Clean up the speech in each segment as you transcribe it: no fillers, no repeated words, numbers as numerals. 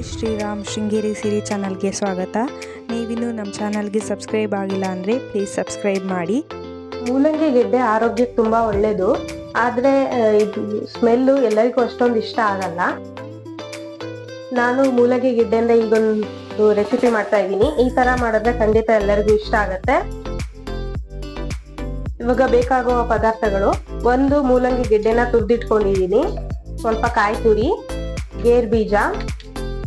ಜೈ ಶ್ರೀರಾಮ್ ಶೃಂಗೇರಿ ಸಿರಿ ಚಾನಲ್ಗೆ ಸ್ವಾಗತ. ನೀವಿನ್ನೂ ನಮ್ಮ ಚಾನಲ್ಗೆ ಸಬ್ಸ್ಕ್ರೈಬ್ ಆಗಿಲ್ಲ ಅಂದರೆ ಪ್ಲೀಸ್ ಸಬ್ಸ್ಕ್ರೈಬ್ ಮಾಡಿ. ಮೂಲಂಗಿ ಗೆಡ್ಡೆ ಆರೋಗ್ಯಕ್ಕೆ ತುಂಬಾ ಒಳ್ಳೇದು. ಆದ್ರೆ ಇದು ಸ್ಮೆಲ್ಲು ಎಲ್ಲರಿಗೂ ಅಷ್ಟೊಂದು ಇಷ್ಟ ಆಗಲ್ಲ. ನಾನು ಮೂಲಂಗಿ ಗೆಡ್ಡೆಯಿಂದ ಈಗೊಂದು ರೆಸಿಪಿ ಮಾಡ್ತಾ ಇದ್ದೀನಿ. ಈ ತರ ಮಾಡಿದ್ರೆ ಖಂಡಿತ ಎಲ್ಲರಿಗೂ ಇಷ್ಟ ಆಗತ್ತೆ. ಇವಾಗ ಬೇಕಾಗುವ ಪದಾರ್ಥಗಳು: ಒಂದು ಮೂಲಂಗಿ ಗೆಡ್ಡೆನ ತುರಿದಿಟ್ಕೊಂಡಿದ್ದೀನಿ, ಸ್ವಲ್ಪ ಕಾಯಿ ತುರಿ, ಗೇರ್ ಬೀಜ,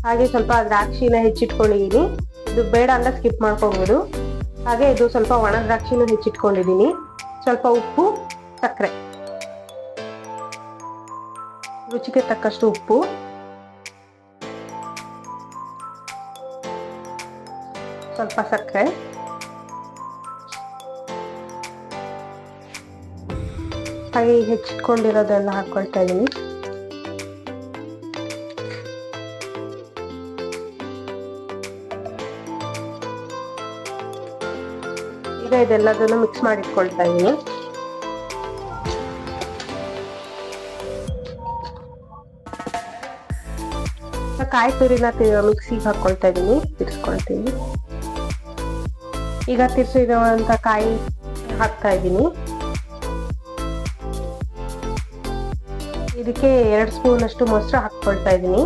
ಹಾಗೆ ಸ್ವಲ್ಪ ದ್ರಾಕ್ಷಿನ ಹೆಚ್ಚಿಟ್ಕೊಂಡಿದ್ದೀನಿ. ಇದು ಬೇಡ ಅಂದ್ರೆ ಸ್ಕಿಪ್ ಮಾಡ್ಕೋಬಹುದು. ಹಾಗೆ ಇದು ಸ್ವಲ್ಪ ಒಣ ದ್ರಾಕ್ಷಿನೂ ಹೆಚ್ಚಿಟ್ಕೊಂಡಿದ್ದೀನಿ, ಸ್ವಲ್ಪ ಉಪ್ಪು, ಸಕ್ಕರೆ, ರುಚಿಗೆ ತಕ್ಕಷ್ಟು ಉಪ್ಪು, ಸ್ವಲ್ಪ ಸಕ್ಕರೆ, ಹಾಗೆ ಹೆಚ್ಚಿಟ್ಕೊಂಡಿರೋದೆಲ್ಲ ಹಾಕೊಳ್ತಾ ಇದ್ದೀನಿ. ಈಗ ಇದೆಲ್ಲದನ್ನು ಮಿಕ್ಸ್ ಮಾಡಿ ಇಟ್ಕೊಳ್ತಾ ಇದ್ದೀನಿ. ಕಾಯಿ ತುರಿನ ಮಿಕ್ಸಿಗೆ ಹಾಕೊಳ್ತಾ ಇದ್ದೀನಿ, ತಿರ್ಸ್ಕೊಳ್ತೀನಿ. ಈಗ ತಿರ್ಸಿರುವಂತ ಕಾಯಿ ಹಾಕ್ತಾ ಇದ್ದೀನಿ. ಇದಕ್ಕೆ 2 ಸ್ಪೂನ್ ಅಷ್ಟು ಮೊಸರು ಹಾಕೊಳ್ತಾ ಇದ್ದೀನಿ.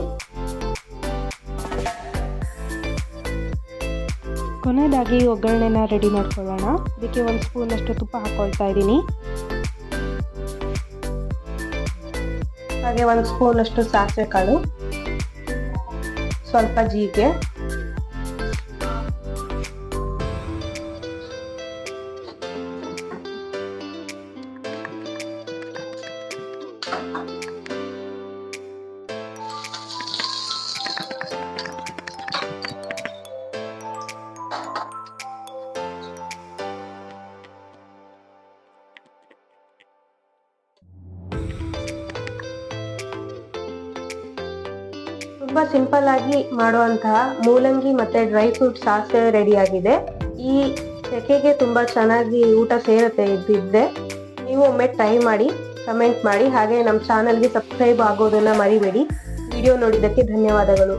ಕೊನೆಯದಾಗಿ ಒಗ್ಗರಣೆನ ರೆಡಿ ಮಾಡ್ಕೊಳ್ಳೋಣ. ಇದಕ್ಕೆ 1 ಸ್ಪೂನ್ ಅಷ್ಟು ತುಪ್ಪ ಹಾಕೊಳ್ತಾ ಇದ್ದೀನಿ. ಹಾಗೆ 1 ಸ್ಪೂನ್ ಅಷ್ಟು ಸಾಸಿವೆ ಕಾಳು, ಸ್ವಲ್ಪ ಜೀರಿಗೆ, ತುಂಬಾ ಸಿಂಪಲ್ ಆಗಿ ಮಾಡುವಂತಹ ಮೂಲಂಗಿ ಮತ್ತೆ ಡ್ರೈ ಫ್ರೂಟ್ ಸಾಸ್ ರೆಡಿ ಆಗಿದೆ. ಈ ಸೆಕೆಗೆ ತುಂಬಾ ಚೆನ್ನಾಗಿ ಊಟ ಸೇರುತ್ತೆ ಇದ್ದಿದ್ರೆ. ನೀವು ಒಮ್ಮೆ ಟ್ರೈ ಮಾಡಿ, ಕಮೆಂಟ್ ಮಾಡಿ, ಹಾಗೆ ನಮ್ಮ ಚಾನಲ್ಗೆ ಸಬ್ಸ್ಕ್ರೈಬ್ ಆಗೋದನ್ನ ಮರಿಬೇಡಿ. ವಿಡಿಯೋ ನೋಡಿದ್ದಕ್ಕೆ ಧನ್ಯವಾದಗಳು.